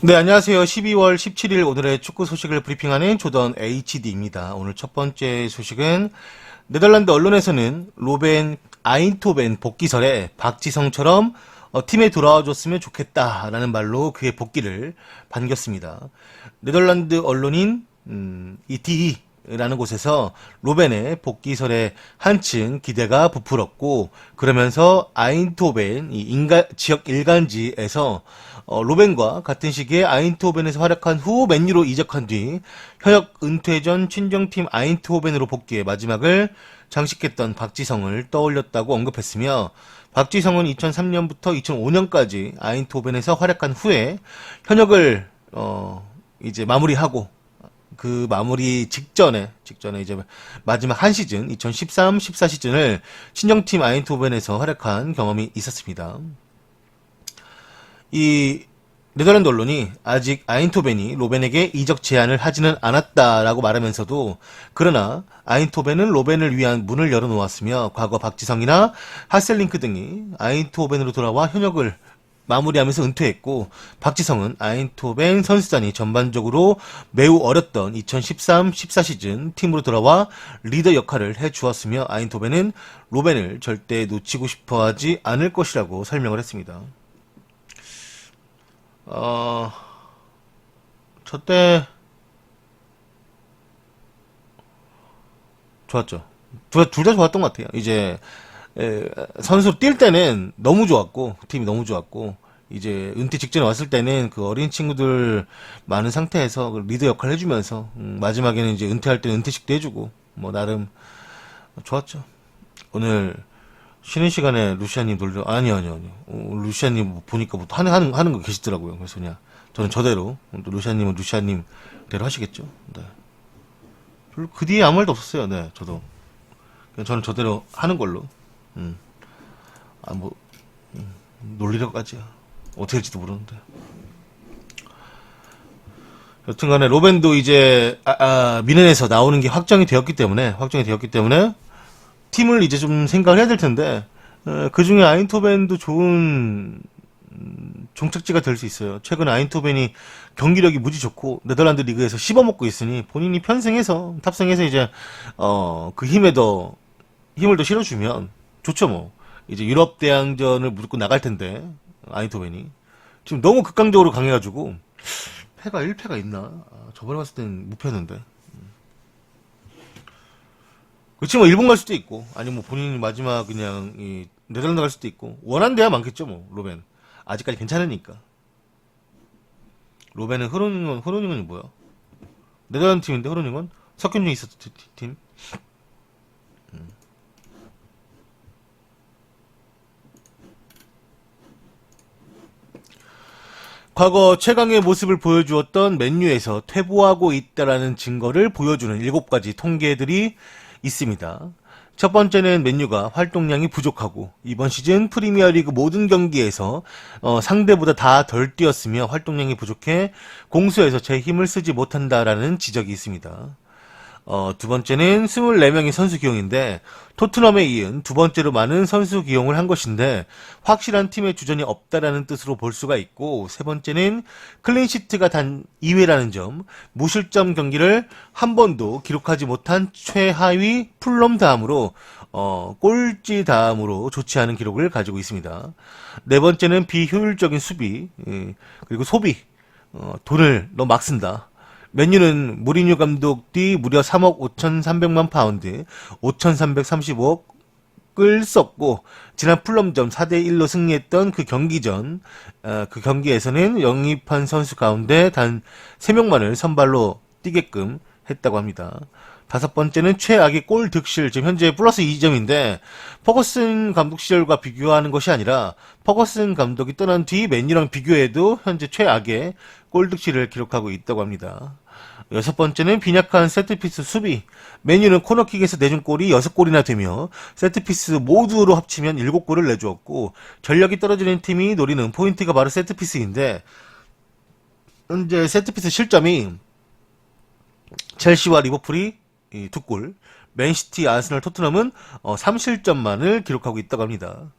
네, 안녕하세요. 12월 17일 오늘의 축구 소식을 브리핑하는 조던 HD입니다. 오늘 첫 번째 소식은 네덜란드 언론에서는 로벤 아인토벤 복귀설에 박지성처럼 팀에 돌아와줬으면 좋겠다라는 말로 그의 복귀를 반겼습니다. 네덜란드 언론인 이티이라는 곳에서 로벤의 복귀설에 한층 기대가 부풀었고, 그러면서 아인토벤 지역 일간지에서 로벤과 같은 시기에 아인트호벤에서 활약한 후 맨유로 이적한 뒤 현역 은퇴 전 친정팀 아인트호벤으로 복귀해 마지막을 장식했던 박지성을 떠올렸다고 언급했으며, 박지성은 2003년부터 2005년까지 아인트호벤에서 활약한 후에 현역을 이제 마무리하고, 그 마무리 직전에 이제 마지막 한 시즌 2013-14 시즌을 친정팀 아인트호벤에서 활약한 경험이 있었습니다. 이 네덜란드 언론이 아직 아인토벤이 로벤에게 이적 제안을 하지는 않았다라고 말하면서도, 그러나 아인토벤은 로벤을 위한 문을 열어놓았으며 과거 박지성이나 하셀링크 등이 아인토벤으로 돌아와 현역을 마무리하면서 은퇴했고, 박지성은 아인토벤 선수단이 전반적으로 매우 어렸던 2013-14 시즌 팀으로 돌아와 리더 역할을 해주었으며, 아인토벤은 로벤을 절대 놓치고 싶어하지 않을 것이라고 설명을 했습니다. 저때 좋았죠. 둘 다 좋았던 것 같아요. 이제 선수 뛸 때는 너무 좋았고, 팀이 너무 좋았고, 이제 은퇴 직전에 왔을 때는 그 어린 친구들 많은 상태에서 그 리더 역할을 해주면서, 마지막에는 이제 은퇴할 때는 은퇴식도 해주고, 뭐 나름 좋았죠. 오늘 쉬는 시간에 루시아님 놀려. 아니요. 루시아님 보니까 뭐 하는 거 계시더라고요. 그래서 그냥 저는 저대로, 또 루시아님은 루시아님대로 하시겠죠. 네. 별로 그 뒤에 아무 말도 없었어요. 네, 저도. 그냥 저는 저대로 하는 걸로. 뭐, 놀리려고까지야. 어떻게 할지도 모르는데. 여튼간에 로벤도 이제, 미넨에서 나오는 게 확정이 되었기 때문에, 팀을 이제 좀 생각을 해야 될 텐데, 그 중에 아인토벤도 좋은 종착지가 될 수 있어요. 최근 아인토벤이 경기력이 무지 좋고 네덜란드 리그에서 씹어먹고 있으니, 본인이 편승해서 탑승해서 이제 그 힘을 더 실어주면 좋죠. 뭐 이제 유럽 대항전을 무조건 나갈 텐데, 아인토벤이 지금 너무 극강적으로 강해가지고 패가 1패가 있나? 저번에 봤을 땐 무패였는데. 그렇지, 뭐 일본 갈 수도 있고, 아니면 뭐 본인이 마지막 그냥 이 네덜란드 갈 수도 있고, 원하는 데야 많겠죠. 뭐 로벤 아직까지 괜찮으니까. 로벤은 흐로닝은 뭐야? 네덜란드 팀인데, 흐로닝은 석현중이 있었던 팀. 과거 최강의 모습을 보여주었던 맨유에서 퇴보하고 있다라는 증거를 보여주는 7가지 통계들이 있습니다. 첫 번째는 맨유가 활동량이 부족하고, 이번 시즌 프리미어리그 모든 경기에서 상대보다 다 덜 뛰었으며 활동량이 부족해 공수에서 제 힘을 쓰지 못한다라는 지적이 있습니다. 두 번째는 24명의 선수 기용인데, 토트넘에 이은 두 번째로 많은 선수 기용을 한 것인데 확실한 팀의 주전이 없다라는 뜻으로 볼 수가 있고, 세 번째는 클린시트가 단 2회라는 점, 무실점 경기를 한 번도 기록하지 못한 최하위 풀럼 다음으로 꼴찌 다음으로 좋지 않은 기록을 가지고 있습니다. 네 번째는 비효율적인 수비, 그리고 소비, 돈을 너무 막 쓴다. 맨유는 무리뉴 감독 뒤 무려 3억 5,300만 파운드, 5,335억을 썼고, 지난 풀럼전 4대1로 승리했던 그 그 경기에서는 영입한 선수 가운데 단 3명만을 선발로 뛰게끔 했다고 합니다. 다섯 번째는 최악의 골 득실, 지금 현재 플러스 2점인데, 퍼거슨 감독 시절과 비교하는 것이 아니라 퍼거슨 감독이 떠난 뒤 맨유랑 비교해도 현재 최악의 골 득실을 기록하고 있다고 합니다. 여섯 번째는 빈약한 세트피스 수비. 맨유는 코너킥에서 내준 골이 6골이나 되며 세트피스 모두로 합치면 7골을 내주었고, 전력이 떨어지는 팀이 노리는 포인트가 바로 세트피스인데, 현재 세트피스 실점이 첼시와 리버풀이 2골, 맨시티, 아스널, 토트넘은 3실점만을 기록하고 있다고 합니다.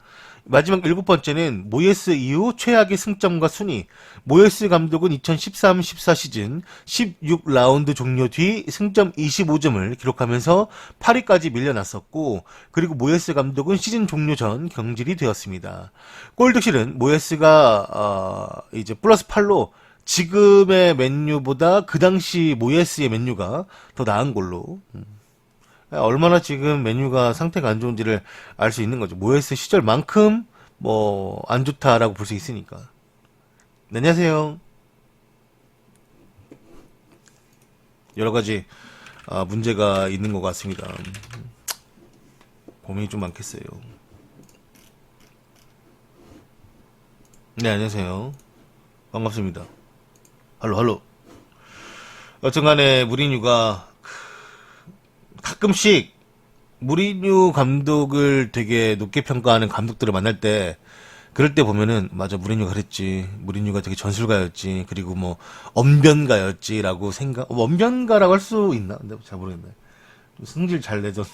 마지막 7번째는 모예스 이후 최악의 승점과 순위. 모예스 감독은 2013-14 시즌 16라운드 종료 뒤 승점 25점을 기록하면서 8위까지 밀려났었고, 그리고 모예스 감독은 시즌 종료 전 경질이 되었습니다. 골득실은 모예스가 이제 플러스 8로 지금의 맨유보다 그 당시 모예스의 맨유가 더 나은 걸로. 얼마나 지금 맨유가 상태가 안 좋은지를 알 수 있는 거죠. 모예스 시절만큼 뭐 안 좋다라고 볼 수 있으니까. 네, 안녕하세요. 여러 가지 문제가 있는 것 같습니다. 고민이 좀 많겠어요. 네, 안녕하세요. 반갑습니다. 할로. 여튼간에 무리뉴가 가끔씩 무리뉴 감독을 되게 높게 평가하는 감독들을 만날 때, 그럴 때 보면은 맞아, 무리뉴가 그랬지, 무리뉴가 되게 전술가였지, 그리고 뭐 언변가였지라고 생각. 언변가라고 할 수 있나? 근데 잘 모르겠네. 승질 잘 내던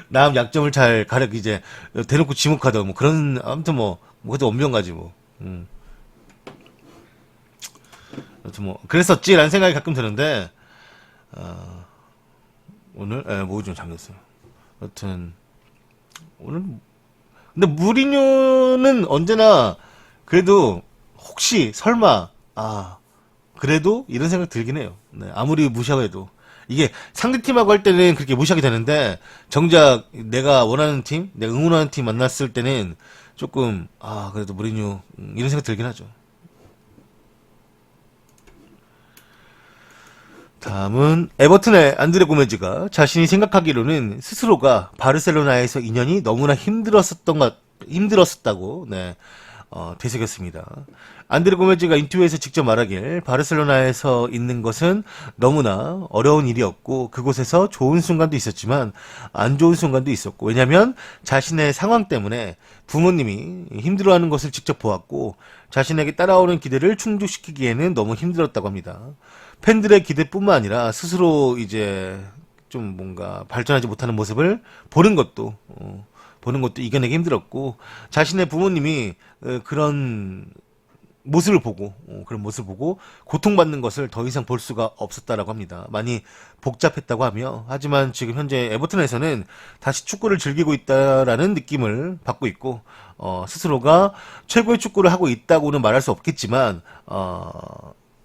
남 약점을 잘 가려 이제 대놓고 지목하던 뭐 그런, 아무튼 뭐 그것도 언변가지 뭐. 아무튼 뭐 그랬었지라는 생각이 가끔 드는데, 오늘 목이 좀 잠겼어요. 여튼 오늘 근데 무리뉴는 언제나 그래도 혹시 설마 그래도 이런 생각 들긴 해요. 네, 아무리 무시하고 해도 이게 상대팀하고 할 때는 그렇게 무시하게 되는데, 정작 내가 원하는 팀, 내가 응원하는 팀 만났을 때는 조금 그래도 무리뉴 이런 생각 들긴 하죠. 다음은 에버튼의 안드레 고메즈가 자신이 생각하기로는 스스로가 바르셀로나에서 2년이 너무나 힘들었었다고, 네, 되새겼습니다. 안드레 고메즈가 인터뷰에서 직접 말하길, 바르셀로나에서 있는 것은 너무나 어려운 일이었고, 그곳에서 좋은 순간도 있었지만 안 좋은 순간도 있었고, 왜냐하면 자신의 상황 때문에 부모님이 힘들어하는 것을 직접 보았고, 자신에게 따라오는 기대를 충족시키기에는 너무 힘들었다고 합니다. 팬들의 기대뿐만 아니라 스스로 이제 좀 뭔가 발전하지 못하는 모습을 보는 것도 이겨내기 힘들었고, 자신의 부모님이 그런 모습을 보고 고통받는 것을 더 이상 볼 수가 없었다라고 합니다. 많이 복잡했다고 하며, 하지만 지금 현재 에버튼에서는 다시 축구를 즐기고 있다라는 느낌을 받고 있고, 스스로가 최고의 축구를 하고 있다고는 말할 수 없겠지만,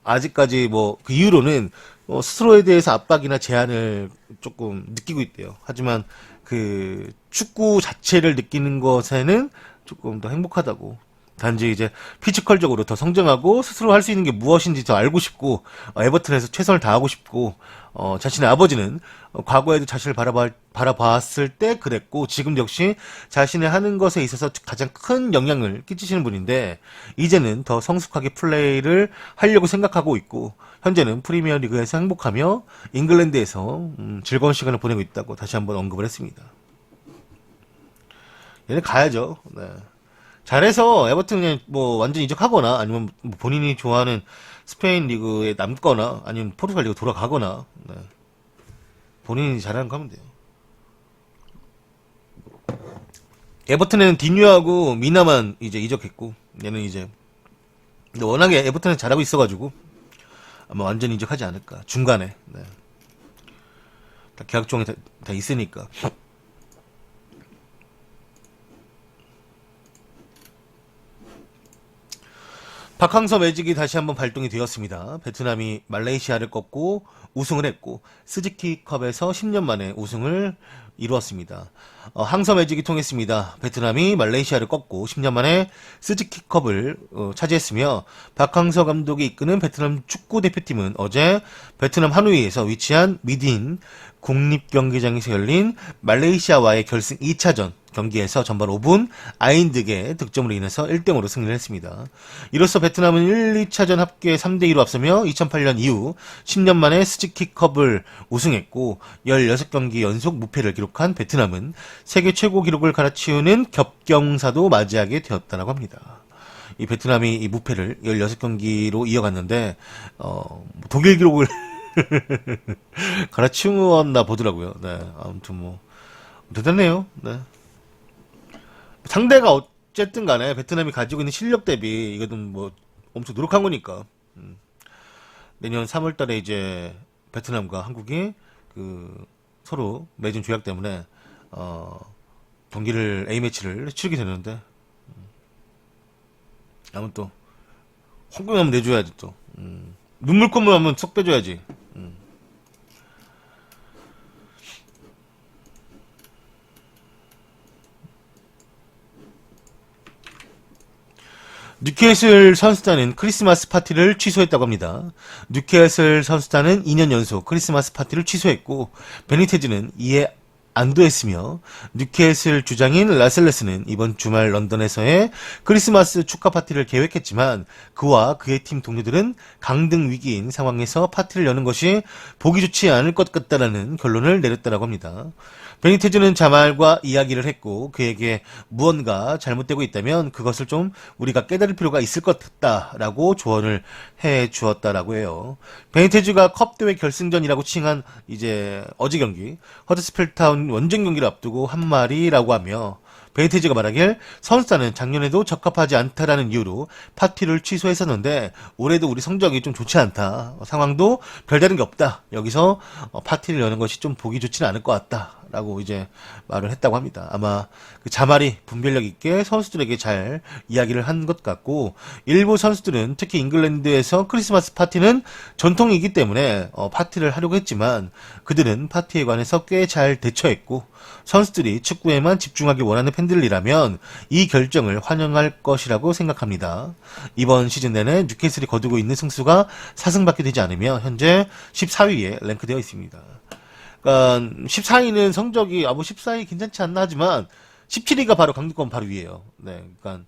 아직까지 뭐 그 이후로는 스스로에 대해서 압박이나 제한을 조금 느끼고 있대요. 하지만 그 축구 자체를 느끼는 것에는 조금 더 행복하다고. 단지 이제 피지컬적으로 더 성장하고 스스로 할 수 있는 게 무엇인지 더 알고 싶고, 에버튼에서 최선을 다하고 싶고, 자신의 아버지는 과거에도 자신을 바라봤을 때 그랬고, 지금 역시 자신의 하는 것에 있어서 가장 큰 영향을 끼치시는 분인데, 이제는 더 성숙하게 플레이를 하려고 생각하고 있고, 현재는 프리미어 리그에서 행복하며 잉글랜드에서 즐거운 시간을 보내고 있다고 다시 한번 언급을 했습니다. 얘는 가야죠. 네. 잘해서 에버튼 그냥 뭐 완전 이적하거나, 아니면 뭐 본인이 좋아하는 스페인 리그에 남거나, 아니면 포르투갈 리그 돌아가거나, 네. 본인이 잘하는 거 하면 돼요. 에버튼에는 디뉴하고 미나만 이제 이적했고, 얘는 이제 근데 워낙에 에버튼은 잘하고 있어가지고 아마 완전 이적하지 않을까, 중간에. 네. 다 계약 조항이 다 있으니까. 박항서 매직이 다시 한번 발동이 되었습니다. 베트남이 말레이시아를 꺾고 우승을 했고, 스즈키컵에서 10년 만에 우승을 이루었습니다. 항서 매직이 통했습니다. 베트남이 말레이시아를 꺾고 10년 만에 스즈키컵을 차지했으며, 박항서 감독이 이끄는 베트남 축구 대표팀은 어제 베트남 하노이에서 위치한 미딘 국립경기장에서 열린 말레이시아와의 결승 2차전 경기에서 전반 5분 아인득의 득점으로 인해서 1대0으로 승리를 했습니다. 이로써 베트남은 1, 2차전 합계 3대2로 앞서며 2008년 이후 10년 만에 스즈키컵을 우승했고, 16경기 연속 무패를 기록한 베트남은 세계 최고 기록을 갈아치우는 겹경사도 맞이하게 되었다고 합니다. 이 베트남이 이 무패를 16경기로 이어갔는데, 독일 기록을 갈아치웠나 보더라고요. 네, 아무튼 뭐 대단해요. 네. 상대가 어쨌든 간에 베트남이 가지고 있는 실력 대비 이거는 뭐 엄청 노력한 거니까. 내년 3월 달에 이제 베트남과 한국이 그 서로 맺은 조약 때문에 경기를 A매치를 치르게 되는데 아무튼 또 홍콩 한번 내줘야지 또. 눈물 콧물 한번 쏙 빼줘야지. 뉴캐슬 선수단은 크리스마스 파티를 취소했다고 합니다. 뉴캐슬 선수단은 2년 연속 크리스마스 파티를 취소했고 베니테즈는 이에 안도했으며 뉴캐슬 주장인 라셀레스는 이번 주말 런던에서의 크리스마스 축하 파티를 계획했지만 그와 그의 팀 동료들은 강등 위기인 상황에서 파티를 여는 것이 보기 좋지 않을 것 같다라는 결론을 내렸다고 합니다. 베니테즈는 자말과 이야기를 했고 그에게 무언가 잘못되고 있다면 그것을 좀 우리가 깨달을 필요가 있을 것 같다라고 조언을 해 주었다라고 해요. 베니테즈가 컵 대회 결승전이라고 칭한 이제 어제 경기 허드스필타운 원정 경기를 앞두고 한 말이라고 하며 베니테즈가 말하길 선수단은 작년에도 적합하지 않다라는 이유로 파티를 취소했었는데 올해도 우리 성적이 좀 좋지 않다. 상황도 별다른 게 없다. 여기서 파티를 여는 것이 좀 보기 좋지는 않을 것 같다. 라고 이제 말을 했다고 합니다. 아마 그 자말이 분별력 있게 선수들에게 잘 이야기를 한 것 같고 일부 선수들은 특히 잉글랜드에서 크리스마스 파티는 전통이기 때문에 파티를 하려고 했지만 그들은 파티에 관해서 꽤 잘 대처했고 선수들이 축구에만 집중하기 원하는 팬들이라면 이 결정을 환영할 것이라고 생각합니다. 이번 시즌 내내 뉴캐슬이 거두고 있는 승수가 4승밖에 되지 않으며 현재 14위에 랭크되어 있습니다. 그러니까 14위는 성적이 뭐 14위 괜찮지 않나 하지만 17위가 바로 강등권 바로 위에요. 네, 그러니까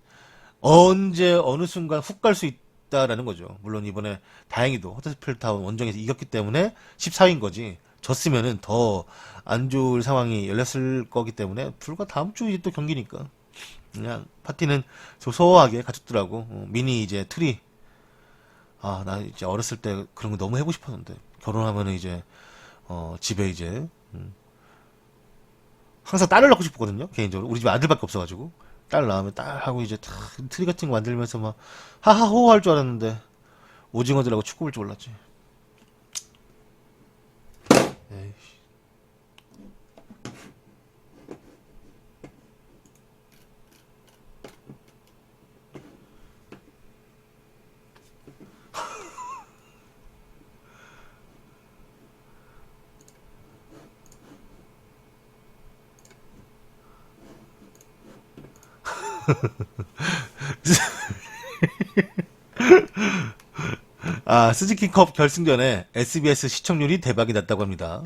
언제 어느 순간 훅 갈 수 있다라는 거죠. 물론 이번에 다행히도 허드스필타운 원정에서 이겼기 때문에 14위인 거지. 졌으면은 더 안 좋을 상황이 열렸을 거기 때문에 불과 다음 주에 또 경기니까 그냥 파티는 소소하게 가졌더라고. 미니 이제 트리. 아, 나 이제 어렸을 때 그런 거 너무 해보고 싶었는데 결혼하면은 이제 집에 이제 항상 딸을 낳고 싶거든요. 개인적으로 우리 집 아들밖에 없어가지고 딸 낳으면 딸하고 이제 다 트리 같은 거 만들면서 막 하하호호 할 줄 알았는데 오징어들하고 축구 볼 줄 몰랐지. 에이. 아, 스즈키컵 결승전에 SBS 시청률이 대박이 났다고 합니다.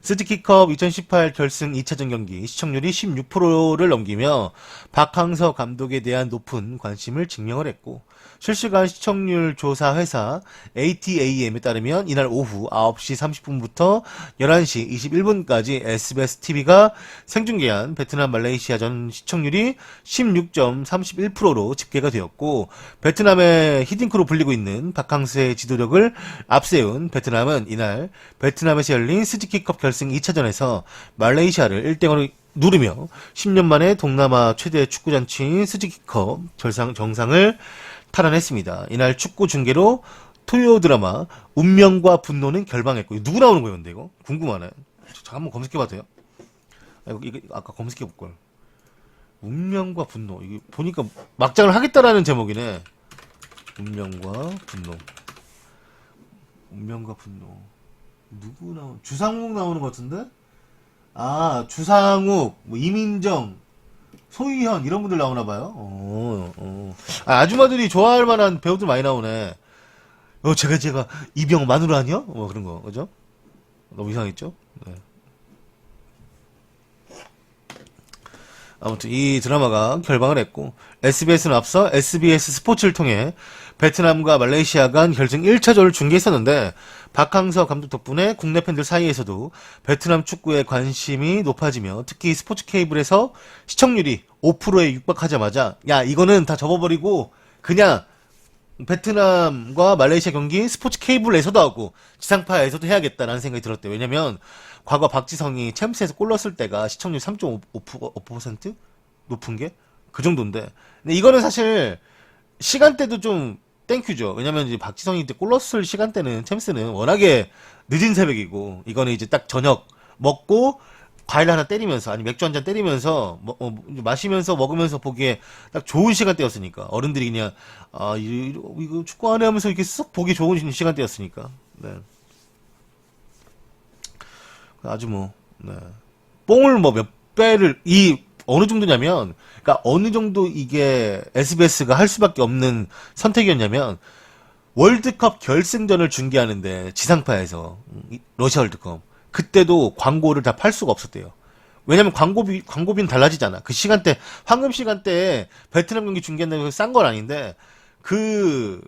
스즈키컵 2018 결승 2차전 경기 시청률이 16%를 넘기며 박항서 감독에 대한 높은 관심을 증명을 했고 실시간 시청률 조사 회사 ATAM에 따르면 이날 오후 9시 30분부터 11시 21분까지 SBS TV가 생중계한 베트남 말레이시아전 시청률이 16.31%로 집계가 되었고 베트남의 히딩크로 불리고 있는 박항서의 지도력을 앞세운 베트남은 이날 베트남에서 열린 스즈키컵 결승 2차전에서 말레이시아를 1대0으로 누르며 10년 만에 동남아 최대 축구잔치인 스즈키컵 정상을 탈환했습니다. 이날 축구 중계로 토요 드라마 운명과 분노는 결방했고 누구 나오는 거예요 근데 이거? 궁금하네. 잠깐 한번 검색해봐도 돼요? 이거 아까 검색해볼걸. 운명과 분노 이게 보니까 막장을 하겠다라는 제목이네. 운명과 분노. 운명과 분노. 누구 주상욱 나오는 것 같은데? 아, 주상욱, 뭐 이민정, 소희현 이런 분들 나오나봐요. 아, 아줌마들이 좋아할 만한 배우들 많이 나오네. 제가 이병 마누라 아니야? 뭐 그런 거, 그죠? 너무 이상했죠? 네. 아무튼 이 드라마가 결방을 했고 SBS는 앞서 SBS 스포츠를 통해 베트남과 말레이시아 간 결승 1차전을 중계했었는데 박항서 감독 덕분에 국내 팬들 사이에서도 베트남 축구에 관심이 높아지며 특히 스포츠 케이블에서 시청률이 5%에 육박하자마자 야 이거는 다 접어버리고 그냥 베트남과 말레이시아 경기 스포츠 케이블에서도 하고 지상파에서도 해야겠다라는 생각이 들었대. 왜냐면 과거 박지성이 챔스에서 골 넣었을 때가 시청률 3.5% 높은 게 그 정도인데. 근데 이거는 사실 시간대도 좀 땡큐죠. 왜냐면 이제 박지성이 이제 골 넣었을 시간대는 챔스는 워낙에 늦은 새벽이고 이거는 이제 딱 저녁 먹고 과일 하나 때리면서 아니 맥주 한 잔 때리면서 마시면서 먹으면서 보기에 딱 좋은 시간대였으니까 어른들이 그냥 이거 축구 하네 하면서 이렇게 쓱 보기 좋은 시간대였으니까 네. 아주 뭐 네. 뽕을 뭐 몇 배를 이 어느 정도냐면 그러니까 어느 정도 이게 SBS가 할 수밖에 없는 선택이었냐면 월드컵 결승전을 중계하는데 지상파에서 러시아 월드컵 그때도 광고를 다 팔 수가 없었대요. 왜냐면 광고비는 달라지잖아. 그 시간대 황금 시간대에 베트남 경기 중계한다고 해서 싼 건 아닌데 그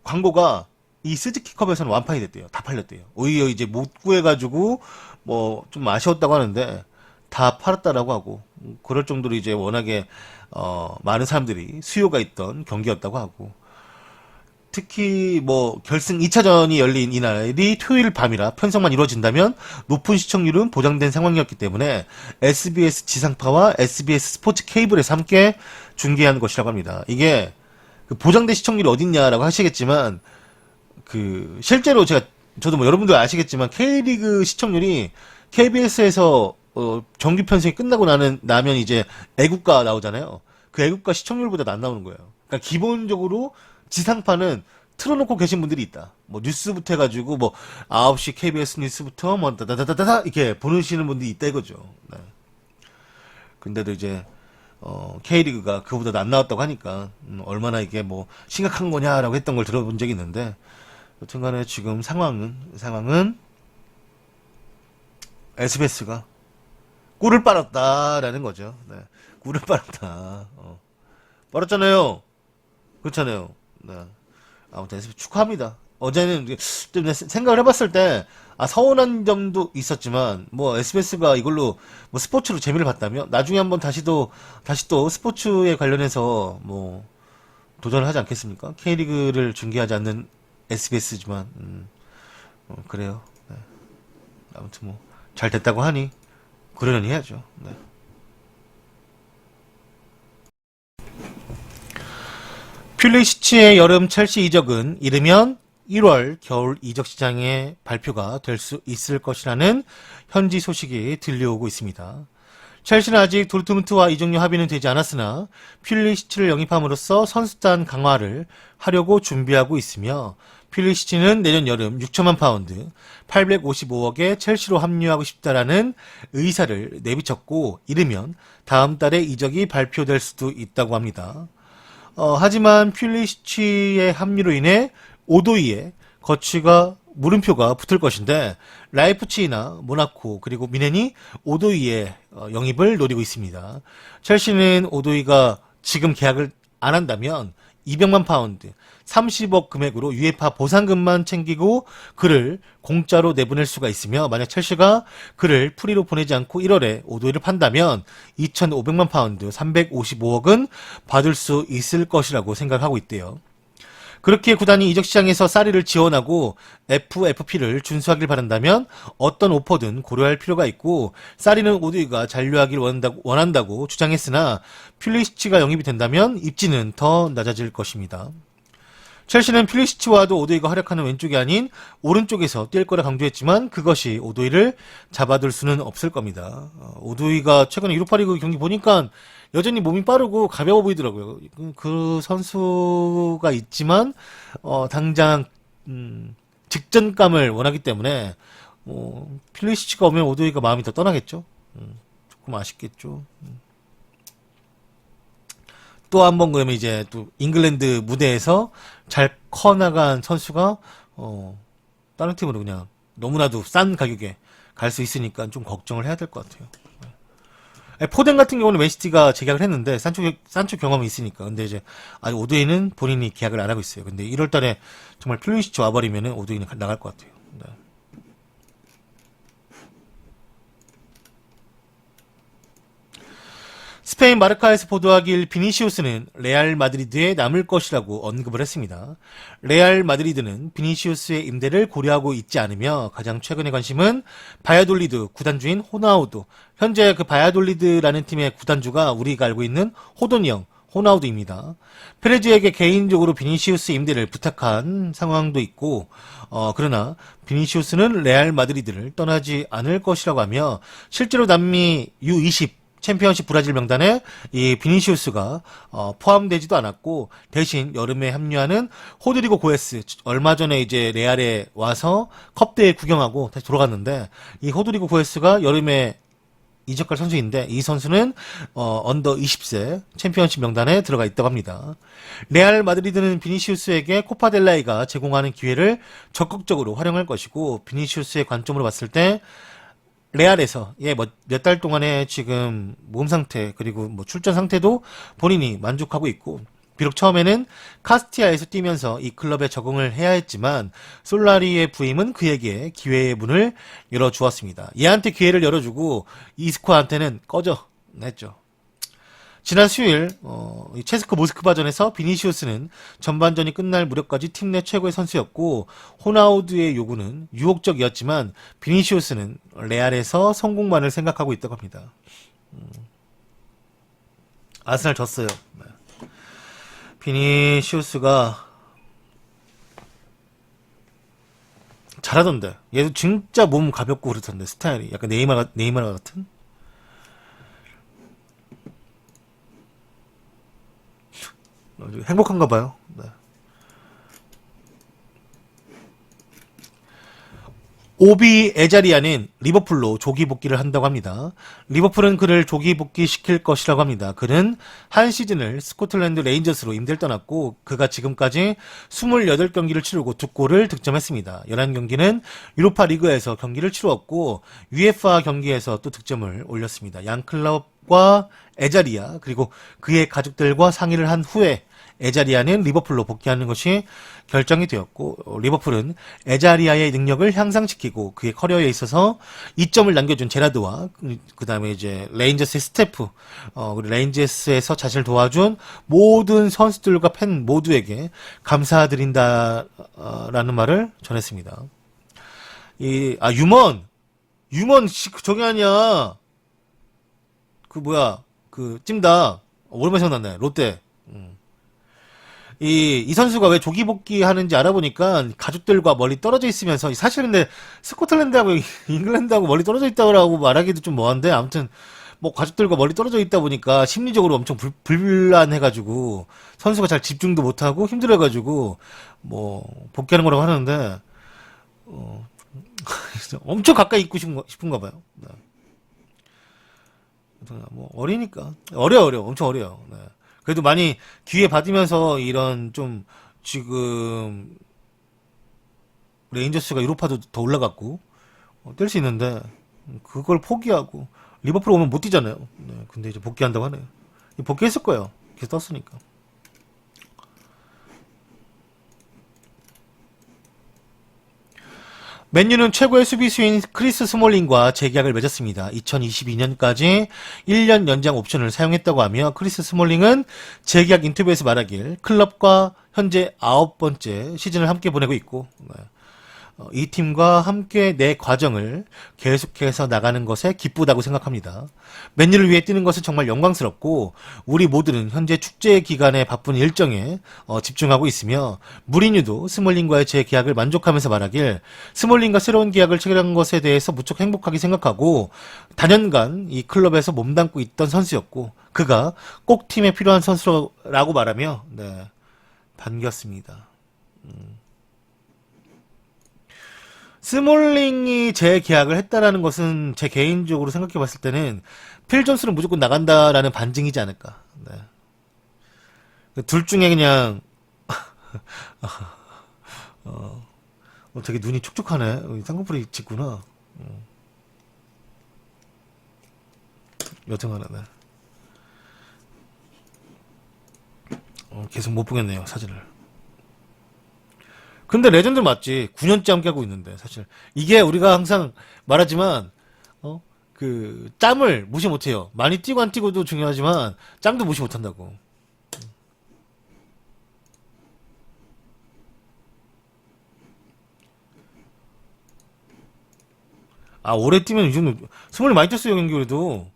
광고가 이 스즈키컵에서는 완판이 됐대요. 다 팔렸대요. 오히려 이제 못 구해가지고 뭐 좀 아쉬웠다고 하는데 다 팔았다라고 하고 그럴 정도로 이제 워낙에 많은 사람들이 수요가 있던 경기였다고 하고 특히 뭐 결승 2차전이 열린 이날이 토요일 밤이라 편성만 이루어진다면 높은 시청률은 보장된 상황이었기 때문에 SBS 지상파와 SBS 스포츠 케이블에서 함께 중계하는 것이라고 합니다. 이게 그 보장된 시청률이 어딨냐라고 하시겠지만 그 실제로 저도 뭐 여러분들 아시겠지만 K리그 시청률이 KBS에서 정규 편성이 끝나고 나면 이제 애국가 나오잖아요. 그 애국가 시청률보다 안 나오는 거예요. 그러니까 기본적으로 지상파는 틀어놓고 계신 분들이 있다. 뭐 뉴스부터 해가지고 뭐 9시 KBS 뉴스부터 뭐 다다다다다 이렇게 보시는 분들이 있다 이거죠. 네. 근데도 이제 K리그가 그보다 안 나왔다고 하니까 얼마나 이게 뭐 심각한 거냐라고 했던 걸 들어본 적이 있는데 여튼간에 지금 상황은 SBS가 꿀을 빨았다라는 거죠. 네. 꿀을 빨았다. 빨았잖아요. 그렇잖아요. 네. 아무튼 SBS 축하합니다. 어제는 좀 생각을 해봤을 때 서운한 점도 있었지만 뭐 SBS가 이걸로 뭐 스포츠로 재미를 봤다면 나중에 한번 다시 또 스포츠에 관련해서 뭐 도전을 하지 않겠습니까? K리그를 중계하지 않는 SBS지만 그래요. 네. 아무튼 뭐 잘 됐다고 하니 그러려니 해야죠. 네. 퓰리시치의 여름 첼시 이적은 이르면 1월 겨울 이적 시장에 발표가 될 수 있을 것이라는 현지 소식이 들려오고 있습니다. 첼시는 아직 도르트문트와 이적료 합의는 되지 않았으나 퓰리시치를 영입함으로써 선수단 강화를 하려고 준비하고 있으며 퓰리시치는 내년 여름 6천만 파운드, 855억에 첼시로 합류하고 싶다라는 의사를 내비쳤고 이르면 다음 달에 이적이 발표될 수도 있다고 합니다. 하지만 퓰리시치의 합류로 인해 오도이의 거취가 물음표가 붙을 것인데 라이프치히나 모나코 그리고 미넨이 오도이의 영입을 노리고 있습니다. 첼시는 오도이가 지금 계약을 안 한다면 200만 파운드, 30억 금액으로 UEFA 보상금만 챙기고 그를 공짜로 내보낼 수가 있으며 만약 첼시가 그를 프리로 보내지 않고 1월에 오도이를 판다면 2,500만 파운드, 355억은 받을 수 있을 것이라고 생각하고 있대요. 그렇게 구단이 이적 시장에서 사리를 지원하고 FFP를 준수하길 바란다면 어떤 오퍼든 고려할 필요가 있고 사리는 오두이가 잔류하길 원한다고 주장했으나 퓰리시치가 영입이 된다면 입지는 더 낮아질 것입니다. 첼시는 퓰리시치와도 오도이가 활약하는 왼쪽이 아닌 오른쪽에서 뛸 거라 강조했지만 그것이 오도이를 잡아둘 수는 없을 겁니다. 오도이가 최근에 유로파리그 경기 보니까 여전히 몸이 빠르고 가벼워 보이더라고요. 그 선수가 있지만 당장 직전감을 원하기 때문에 퓰리시치가 오면 오도이가 마음이 더 떠나겠죠. 조금 아쉽겠죠. 또 한 번 그러면 이제 또 잉글랜드 무대에서 잘 커나간 선수가 다른 팀으로 그냥 너무나도 싼 가격에 갈 수 있으니까 좀 걱정을 해야 될 것 같아요. 포덴 같은 경우는 맨시티가 재계약을 했는데 산초 경험이 있으니까. 근데 이제 아직 오드웨이는 본인이 계약을 안 하고 있어요. 근데 1월달에 정말 퓰리시치 와버리면은 오드웨이는 나갈 것 같아요. 네. 스페인 마르카에서 보도하길 비니시우스는 레알 마드리드에 남을 것이라고 언급을 했습니다. 레알 마드리드는 비니시우스의 임대를 고려하고 있지 않으며 가장 최근의 관심은 바야돌리드 구단주인 호나우두. 현재 그 바야돌리드라는 팀의 구단주가 우리가 알고 있는 호돈이 호나우두입니다. 페레즈에게 개인적으로 비니시우스 임대를 부탁한 상황도 있고, 그러나 비니시우스는 레알 마드리드를 떠나지 않을 것이라고 하며 실제로 남미 U20 챔피언십 브라질 명단에 이 비니시우스가 포함되지도 않았고 대신 여름에 합류하는 호드리고 고에스 얼마 전에 이제 레알에 와서 컵대회 구경하고 다시 돌아갔는데 이 호드리고 고에스가 여름에 이적할 선수인데 이 선수는 언더 20세 챔피언십 명단에 들어가 있다고 합니다. 레알 마드리드는 비니시우스에게 코파델라이가 제공하는 기회를 적극적으로 활용할 것이고 비니시우스의 관점으로 봤을 때 레알에서 몇 달 동안의 지금 몸 상태 그리고 뭐 출전 상태도 본인이 만족하고 있고 비록 처음에는 카스티아에서 뛰면서 이 클럽에 적응을 해야 했지만 솔라리의 부임은 그에게 기회의 문을 열어주었습니다. 얘한테 기회를 열어주고 이스코한테는 꺼져 냈죠. 지난 수요일 체스코 모스크바전에서 비니시우스는 전반전이 끝날 무렵까지 팀 내 최고의 선수였고 호나우두의 요구는 유혹적이었지만 비니시우스는 레알에서 성공만을 생각하고 있다고 합니다. 아스날 졌어요. 네. 비니시우스가 잘하던데 얘도 진짜 몸 가볍고 그렇던데 스타일이 약간 네이마르 같은 행복한가 봐요. 네. 오비 에자리아는 리버풀로 조기 복귀를 한다고 합니다. 리버풀은 그를 조기 복귀시킬 것이라고 합니다. 그는 한 시즌을 스코틀랜드 레인저스로 임대를 떠났고 그가 지금까지 28경기를 치르고 2골을 득점했습니다. 11경기는 유로파 리그에서 경기를 치루었고 UEFA 경기에서 또 득점을 올렸습니다. 양 클럽과 에자리아 그리고 그의 가족들과 상의를 한 후에 에자리아는 리버풀로 복귀하는 것이 결정이 되었고 리버풀은 에자리아의 능력을 향상시키고 그의 커리어에 있어서 이점을 남겨준 제라드와 그 다음에 이제 레인저스의 스태프 그리고 레인저스에서 자신을 도와준 모든 선수들과 팬 모두에게 감사드린다라는 말을 전했습니다. 유먼 저게 아니야 그 뭐야 그 찜다 오랜만에 생각났네 롯데 이 선수가 왜 조기 복귀하는지 알아보니까 가족들과 멀리 떨어져 있으면서 사실 근데 스코틀랜드하고 잉글랜드하고 멀리 떨어져 있다고 말하기도 좀 뭐한데 아무튼 뭐 가족들과 멀리 떨어져 있다 보니까 심리적으로 엄청 불안해가지고 선수가 잘 집중도 못하고 힘들어가지고 뭐 복귀하는 거라고 하는데 엄청 가까이 있고 싶은가 봐요. 네. 뭐 어리니까 어려 엄청 어려요. 네. 그래도 많이 기회 받으면서 이런 좀 지금 레인저스가 유로파도 더 올라갔고 뛸 수 있는데 그걸 포기하고 리버풀 오면 못 뛰잖아요. 네, 근데 이제 복귀한다고 하네요. 복귀했을 거예요. 계속 떴으니까. 맨유는 최고의 수비수인 크리스 스몰링과 재계약을 맺었습니다. 2022년까지 1년 연장 옵션을 사용했다고 하며 크리스 스몰링은 재계약 인터뷰에서 말하길 클럽과 현재 9번째 시즌을 함께 보내고 있고 이 팀과 함께 내 과정을 계속해서 나가는 것에 기쁘다고 생각합니다. 맨유를 위해 뛰는 것은 정말 영광스럽고 우리 모두는 현재 축제 기간에 바쁜 일정에 집중하고 있으며 무리뉴도 스몰링과의 재계약을 만족하면서 말하길 스몰링과 새로운 계약을 체결한 것에 대해서 무척 행복하게 생각하고 단연간 이 클럽에서 몸담고 있던 선수였고 그가 꼭 팀에 필요한 선수라고 말하며 반겼습니다. 스몰링이 재계약을 했다라는 것은 제 개인적으로 생각해 봤을 때는 필 존스는 무조건 나간다라는 반증이지 않을까. 네. 둘 중에 그냥 되게 눈이 촉촉하네. 쌍꺼풀이 짙구나. 여튼 하나 계속 못 보겠네요 사진을. 근데 레전드 맞지. 9년째 함께 하고 있는데 사실 이게 우리가 항상 말하지만 그 짬을 무시 못해요. 많이 뛰고 안 뛰고도 중요하지만 짬도 무시 못한다고. 아, 오래 뛰면 이 정도 스몰이 많이 뛰었어요, 경기 그래도.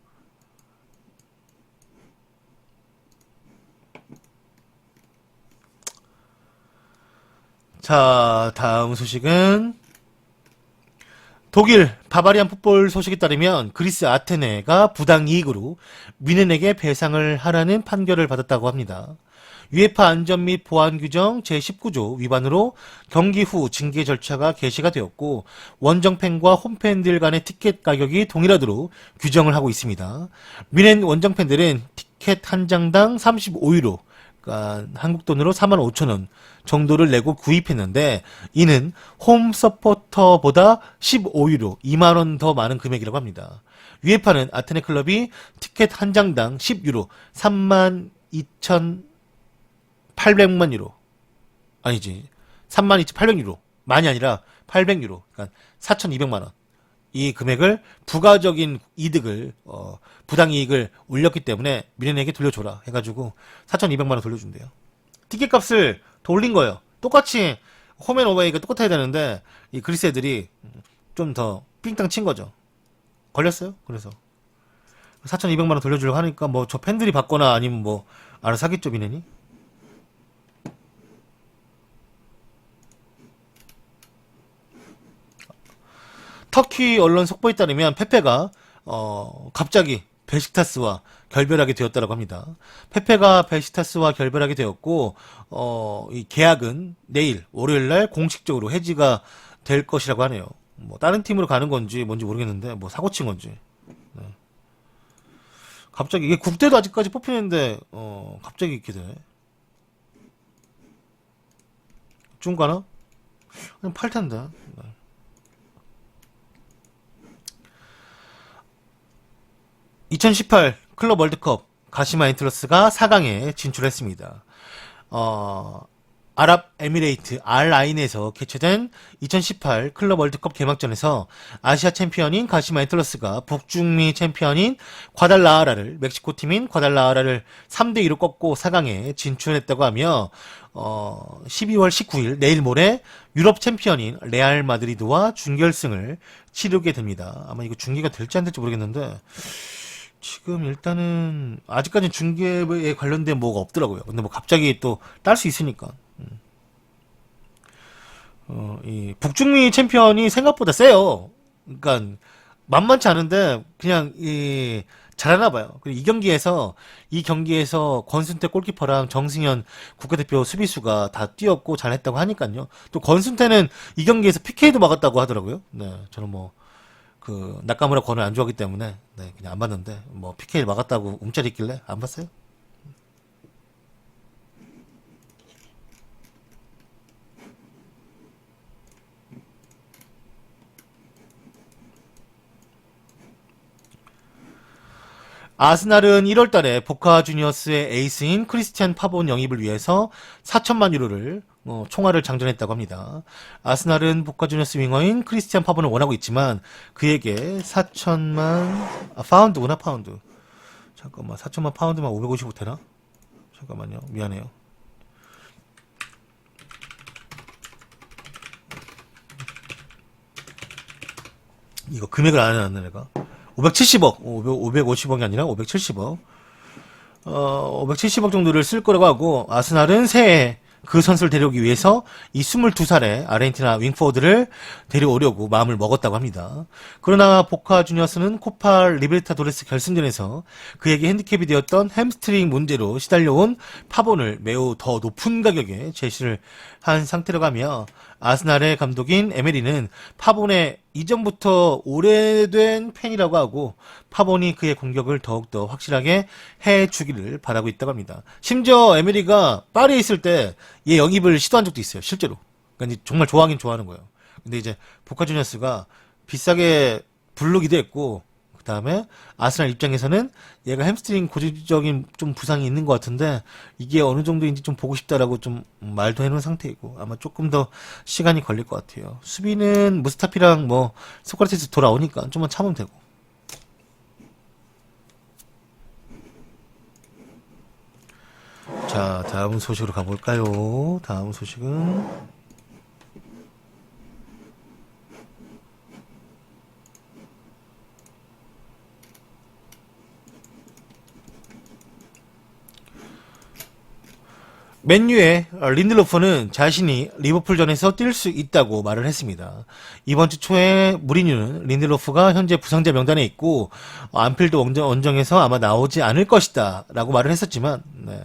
자, 다음 소식은 독일 바바리안 풋볼 소식에 따르면 그리스 아테네가 부당이익으로 뮌헨에게 배상을 하라는 판결을 받았다고 합니다. UEFA 안전 및 보안 규정 제19조 위반으로 경기 후 징계 절차가 개시가 되었고 원정팬과 홈팬들 간의 티켓 가격이 동일하도록 규정을 하고 있습니다. 뮌헨 원정팬들은 티켓 한 장당 35유로, 그러니까 한국 돈으로 45,000원 정도를 내고 구입했는데 이는 홈 서포터보다 15유로, 2만원 더 많은 금액이라고 합니다. UEFA는 아테네 클럽이 티켓 한 장당 10유로, 32,800만 유로, 아니지, 32,800유로, 많이 아니라 800유로, 그러니까 4,200만원. 이 금액을 부가적인 이득을 부당이익을 올렸기 때문에 뮌헨에게 돌려줘라 해가지고 4,200만원 돌려준대요. 티켓 값을 더 올린 거예요. 똑같이 홈앤 어웨이가 똑같아야 되는데 이 그리스 애들이 좀 더 삥땅 친 거죠. 걸렸어요. 그래서 4,200만원 돌려주려고 하니까 뭐 저 팬들이 받거나 아니면 뭐 알아서 하겠죠, 뮌헨이. 터키 언론 속보에 따르면 페페가 갑자기 베식타스와 결별하게 되었다고 합니다. 페페가 베식타스와 결별하게 되었고 이 계약은 내일 월요일 날 공식적으로 해지가 될 것이라고 하네요. 뭐 다른 팀으로 가는 건지 뭔지 모르겠는데 뭐 사고 친 건지. 네. 갑자기 이게 국대도 아직까지 뽑히는데 갑자기 이렇게 되네. 좀 가나? 그냥 팔 텐데. 네. 2018 클럽 월드컵 가시마 엔틀러스가 4강에 진출했습니다. 아랍에미레이트 알라인에서 개최된 2018 클럽 월드컵 개막전에서 아시아 챔피언인 가시마 엔틀러스가 북중미 챔피언인 과달라하라를, 멕시코 팀인 과달라하라를 3대2로 꺾고 4강에 진출했다고 하며 12월 19일 내일 모레 유럽 챔피언인 레알 마드리드와 준결승을 치르게 됩니다. 아마 이거 중계가 될지 안 될지 모르겠는데 지금 일단은 아직까지는 중계에 관련된 뭐가 없더라고요. 근데 뭐 갑자기 또 딸 수 있으니까. 이 북중미 챔피언이 생각보다 세요. 그러니까 만만치 않은데 그냥 잘하나 봐요. 그리고 이 경기에서 권순태 골키퍼랑 정승현 국가대표 수비수가 다 뛰었고 잘했다고 하니까요. 또 권순태는 이 경기에서 PK도 막았다고 하더라고요. 네, 저는 뭐 나카무라 권을 안 좋아하기 때문에 네, 그냥 안 봤는데 뭐 PK를 막았다고 움짤이 있길래 안 봤어요. 아스날은 1월달에 보카 주니어스의 에이스인 크리스티안 파본 영입을 위해서 4천만 유로를 총알을 장전했다고 합니다. 아스날은 보카 주니어스 윙어인 크리스티안 파본을 원하고 있지만 그에게 4천만 파운드구나. 파운드. 잠깐만 4천만 파운드만 555 되나? 잠깐만요. 미안해요. 이거 금액을 안 해놨네 내가. 570억, 550억이 아니라 570억. 570억 정도를 쓸 거라고 하고, 아스날은 새해 그 선수를 데려오기 위해서 이 22살의 아르헨티나 윙포워드를 데려오려고 마음을 먹었다고 합니다. 그러나 보카 주니어스는 코파 리베르타도레스 결승전에서 그에게 핸디캡이 되었던 햄스트링 문제로 시달려온 파본을 매우 더 높은 가격에 제시를 한 상태라고 하며 아스날의 감독인 에메리는 파본의 이전부터 오래된 팬이라고 하고 파본이 그의 공격을 더욱더 확실하게 해주기를 바라고 있다고 합니다. 심지어 에메리가 파리에 있을 때 얘 영입을 시도한 적도 있어요. 실제로. 그러니까 정말 좋아하긴 좋아하는 거예요. 근데 이제 보카 주니어스가 비싸게 부르기도 했고 그 다음에 아스날 입장에서는 얘가 햄스트링 고질적인 좀 부상이 있는 것 같은데 이게 어느 정도인지 좀 보고 싶다라고 좀 말도 해놓은 상태이고 아마 조금 더 시간이 걸릴 것 같아요. 수비는 무스타피랑 뭐 소크라테스 돌아오니까 좀만 참으면 되고. 자, 다음 소식으로 가볼까요? 다음 소식은 맨유의 린들로프는 자신이 리버풀전에서 뛸 수 있다고 말을 했습니다. 이번 주 초에 무리뉴는 린들로프가 현재 부상자 명단에 있고 안필드 원정에서 아마 나오지 않을 것이다 라고 말을 했었지만 네.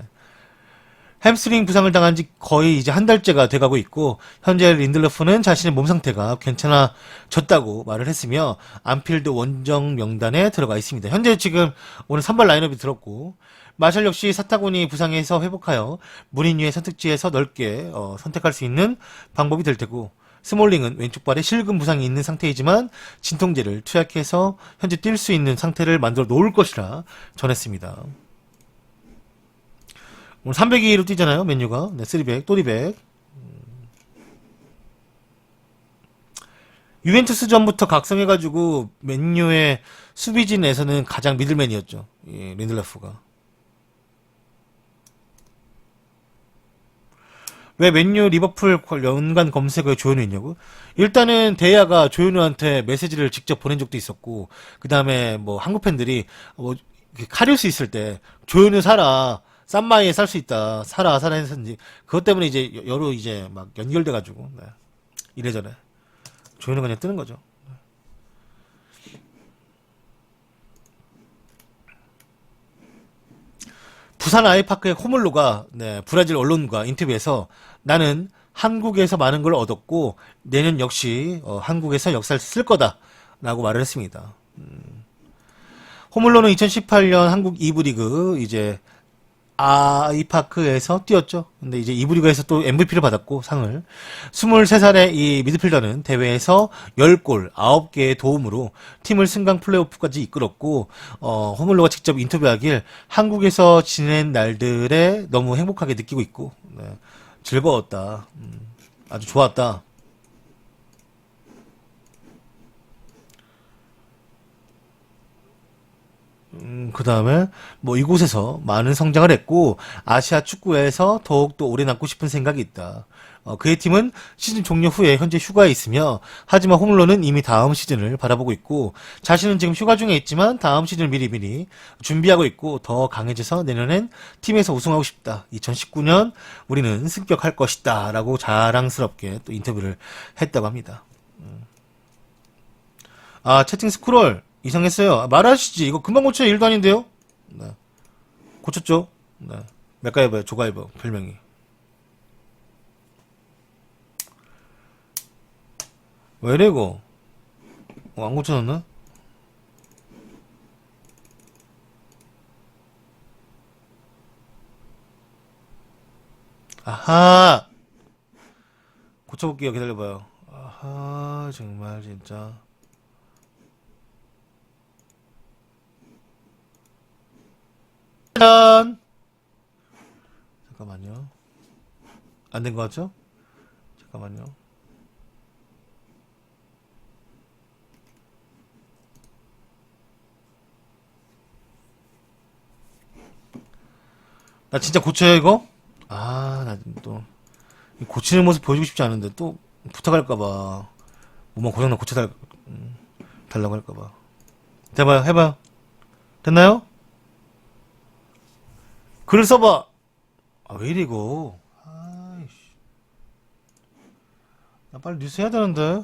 햄스트링 부상을 당한 지 거의 이제 한 달째가 돼가고 있고 현재 린들로프는 자신의 몸 상태가 괜찮아졌다고 말을 했으며 안필드 원정 명단에 들어가 있습니다. 현재 지금 오늘 선발 라인업이 들었고 마샬 역시 사타구니 부상에서 회복하여 무리뉴의 선택지에서 넓게 선택할 수 있는 방법이 될 테고 스몰링은 왼쪽 발에 실금 부상이 있는 상태이지만 진통제를 투약해서 현재 뛸 수 있는 상태를 만들어 놓을 것이라 전했습니다. 오늘 302로 뛰잖아요, 맨유가. 네, 3백, 또 200. 유벤투스전부터 각성해가지고, 맨유의 수비진에서는 가장 미들맨이었죠. 예, 린들레프가. 왜 맨유 리버풀 연관 검색어에 조현우 있냐고? 일단은 대야가 조현우한테 메시지를 직접 보낸 적도 있었고, 그 다음에 뭐 한국 팬들이 뭐 카리우스 있을 때 조현우 사라. 쌈마이에 살 수 있다. 사라 했었는지. 그것 때문에 이제 여러 이제 막 연결돼가지고, 네. 이래저래. 조현우가 그냥 뜨는 거죠. 부산 아이파크의 호물로가, 네, 브라질 언론과 인터뷰에서 나는 한국에서 많은 걸 얻었고, 내년 역시, 한국에서 역사를 쓸 거다. 라고 말을 했습니다. 호물로는 2018년 한국 2부 리그, 이제, 아이파크에서 뛰었죠. 근데 이제 이브리그에서 또 MVP를 받았고 상을 23살의 이 미드필더는 대회에서 10골 9개의 도움으로 팀을 승강 플레이오프까지 이끌었고 호물로가 직접 인터뷰하길 한국에서 지낸 날들에 너무 행복하게 느끼고 있고 네, 즐거웠다. 아주 좋았다. 그 다음에, 뭐, 이곳에서 많은 성장을 했고, 아시아 축구에서 더욱더 오래 남고 싶은 생각이 있다. 그의 팀은 시즌 종료 후에 현재 휴가에 있으며, 하지만 홈런은 이미 다음 시즌을 바라보고 있고, 자신은 지금 휴가 중에 있지만, 다음 시즌을 미리 준비하고 있고, 더 강해져서 내년엔 팀에서 우승하고 싶다. 2019년 우리는 승격할 것이다. 라고 자랑스럽게 또 인터뷰를 했다고 합니다. 아, 채팅 스크롤. 이상했어요. 말하시지. 이거 금방 고쳐야 일도 아닌데요? 네. 고쳤죠? 네. 맥가이버요, 조가이버, 별명이. 왜 이래, 이거? 안 고쳐놨나? 아하! 고쳐볼게요. 기다려봐요. 아하, 정말, 진짜. 짠! 잠깐만요. 안 된 것 같죠? 잠깐만요. 나 진짜 고쳐요, 이거? 아, 나 또, 고치는 모습 보여주고 싶지 않은데, 또, 부탁할까봐. 뭐만 고장나 달라고 할까봐. 해봐요, 해봐요. 됐나요? 글을 써봐. 아, 왜 이래, 이거. 아이씨. 나 빨리 뉴스 해야 되는데.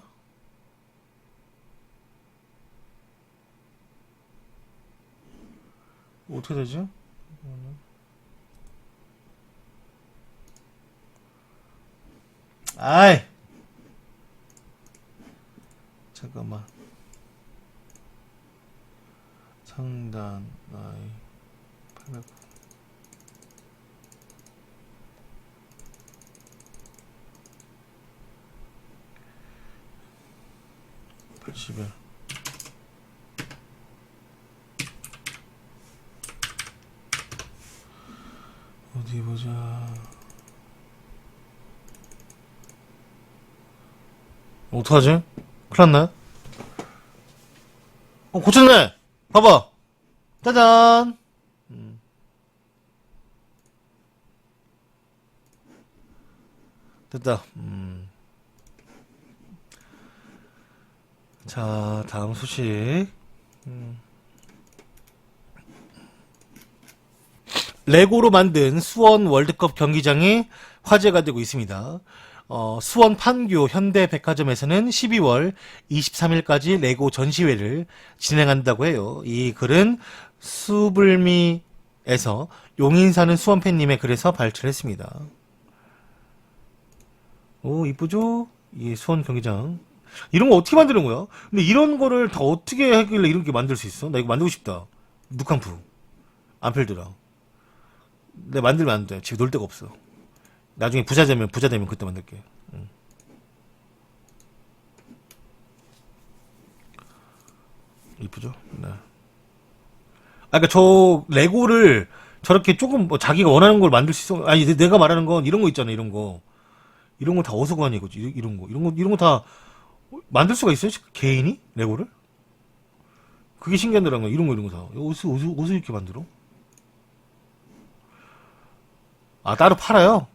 어떻게 되지? 아이. 잠깐만. 상단, 나이, 800. 80에. 어디 보자. 어떡하지? 큰일 났네. 고쳤네! 봐봐! 짜잔! 됐다. 자, 다음 소식. 레고로 만든 수원 월드컵 경기장이 화제가 되고 있습니다. 수원 판교 현대백화점에서는 12월 23일까지 레고 전시회를 진행한다고 해요. 이 글은 수불미에서 용인 사는 수원팬님의 글에서 발췌했습니다. 오, 이쁘죠? 이 수원 경기장. 이런 거 어떻게 만드는 거야? 근데 이런 거를 다 어떻게 하길래 이렇게 만들 수 있어? 나 이거 만들고 싶다. 누캉프. 안펠드랑. 내가 만들면 안 돼. 지금 놀 데가 없어. 나중에 부자 되면 그때 만들게. 이쁘죠? 네. 그러니까 저 레고를 저렇게 조금 뭐 자기가 원하는 걸 만들 수 있어. 아니 내가 말하는 건 이런 거 있잖아. 이런 거 다 어디서 구하냐 이거지. 이런 거 다 만들 수가 있어요? 개인이 레고를? 그게 신기하더라고요. 이런 거 다. 어디서 이렇게 만들어? 아, 따로 팔아요?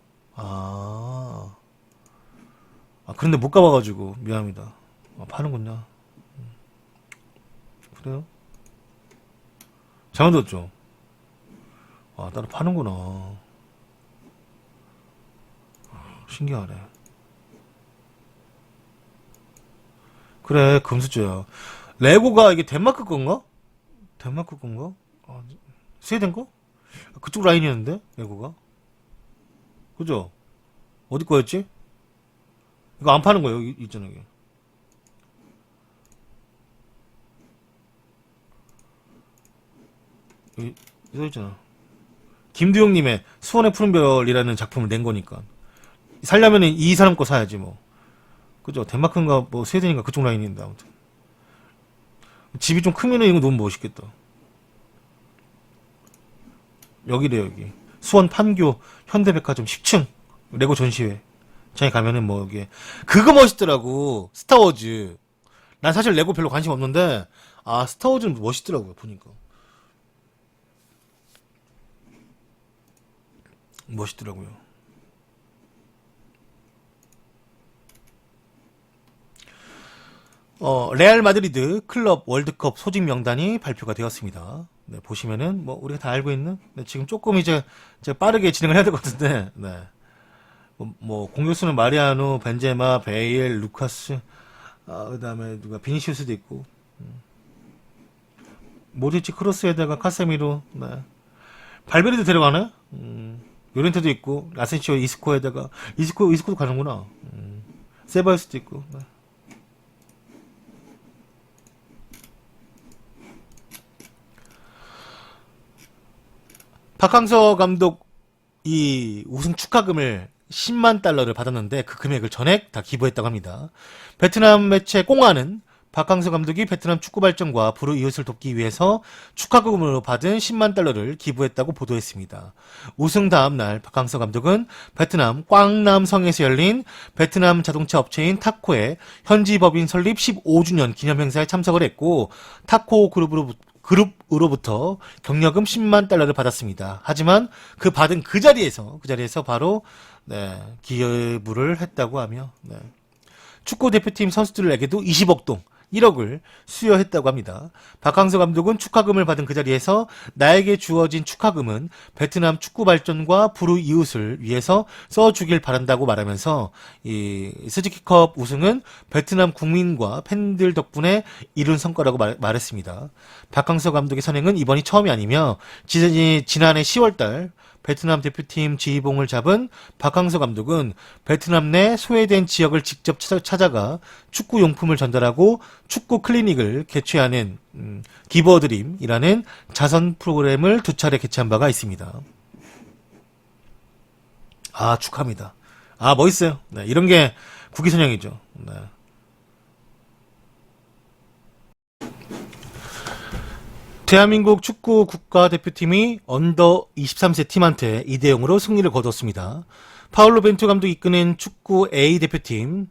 그런데 못 가봐가지고, 미안합니다. 파는군요. 그래요? 잘못 들었죠? 따로 파는구나. 신기하네. 그래, 금수저야. 레고가 이게 덴마크 건가? 덴마크 건가? 스웨덴 거? 그쪽 라인이었는데, 레고가? 그죠? 어디 거였지? 이거 안 파는 거예요, 여기 있잖아, 여기. 여기 써있잖아. 김두영님의 수원의 푸른별이라는 작품을 낸 거니까. 살려면 이 사람 거 사야지, 뭐. 그죠? 덴마크인가, 뭐, 스웨덴인가 그쪽 라인인데, 아무튼. 집이 좀 크면은 이거 너무 멋있겠다. 여기래, 여기. 수원 판교 현대백화점 10층. 레고 전시회. 장에 가면은 뭐, 이게. 그거 멋있더라고. 스타워즈. 난 사실 레고 별로 관심 없는데, 스타워즈는 멋있더라고요, 보니까. 멋있더라고요. 레알 마드리드 클럽 월드컵 소집 명단이 발표가 되었습니다. 네, 보시면은 뭐 우리가 다 알고 있는 지금 조금 이제 빠르게 진행을 해야 될 것 같은데 공격수는 마리아노, 벤제마, 베일, 루카스, 그다음에 누가 비니시우스도 있고 모드리치, 크로스에다가 카세미로, 네. 발베르도 데려가네. 요렌트도 있고 라센시오, 이스코에다가 이스코도 가는구나. 세바이스도 있고. 네. 박항서 감독 이 우승 축하금을 10만 달러를 받았는데 그 금액을 전액 다 기부했다고 합니다. 베트남 매체 꽁아는 박항서 감독이 베트남 축구 발전과 불우이웃을 돕기 위해서 축하금으로 받은 10만 달러를 기부했다고 보도했습니다. 우승 다음 날 박항서 감독은 베트남 꽝남성에서 열린 베트남 자동차 업체인 타코의 현지 법인 설립 15주년 기념 행사에 참석을 했고 타코 그룹으로부터 경력금 10만 달러를 받았습니다. 하지만 받은 그 자리에서 바로 기부를 했다고 하며 축구 대표팀 선수들에게도 20억 동 1억을 수여했다고 합니다. 박항서 감독은 축하금을 받은 그 자리에서 나에게 주어진 축하금은 베트남 축구 발전과 불우이웃을 위해서 써주길 바란다고 말하면서 이 스즈키컵 우승은 베트남 국민과 팬들 덕분에 이룬 성과라고 말했습니다. 박항서 감독의 선행은 이번이 처음이 아니며 지난해 10월달 베트남 대표팀 지휘봉을 잡은 박항서 감독은 베트남 내 소외된 지역을 직접 찾아가 축구 용품을 전달하고 축구 클리닉을 개최하는 기버드림이라는 자선 프로그램을 2차례 개최한 바가 있습니다. 축하합니다. 멋있어요. 네, 이런 게 국기선양이죠. 네. 대한민국 축구 국가대표팀이 언더 23세 팀한테 2대0으로 승리를 거뒀습니다. 파울로 벤투 감독이 이끄는 축구 A대표팀이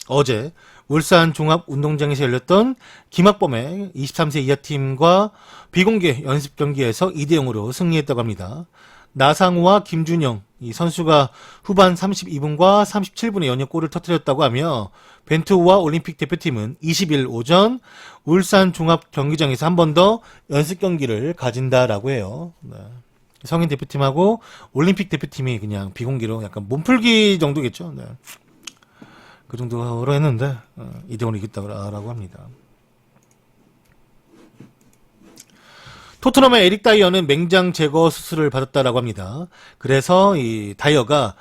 어제 울산 종합운동장에서 열렸던 김학범의 23세 이하팀과 비공개 연습 경기에서 2대0으로 승리했다고 합니다. 나상우와 김준영 이 선수가 후반 32분과 37분에 연역골을 터뜨렸다고 하며 벤투호와 올림픽 대표팀은 20일 오전 울산 종합경기장에서 한 번 더 연습 경기를 가진다라고 해요. 네. 성인 대표팀하고 올림픽 대표팀이 그냥 비공개로 약간 몸풀기 정도겠죠. 네. 그 정도로 했는데 2대5로 이겼다고 합니다. 토트넘의 에릭 다이어는 맹장 제거 수술을 받았다라고 합니다. 그래서 이 다이어가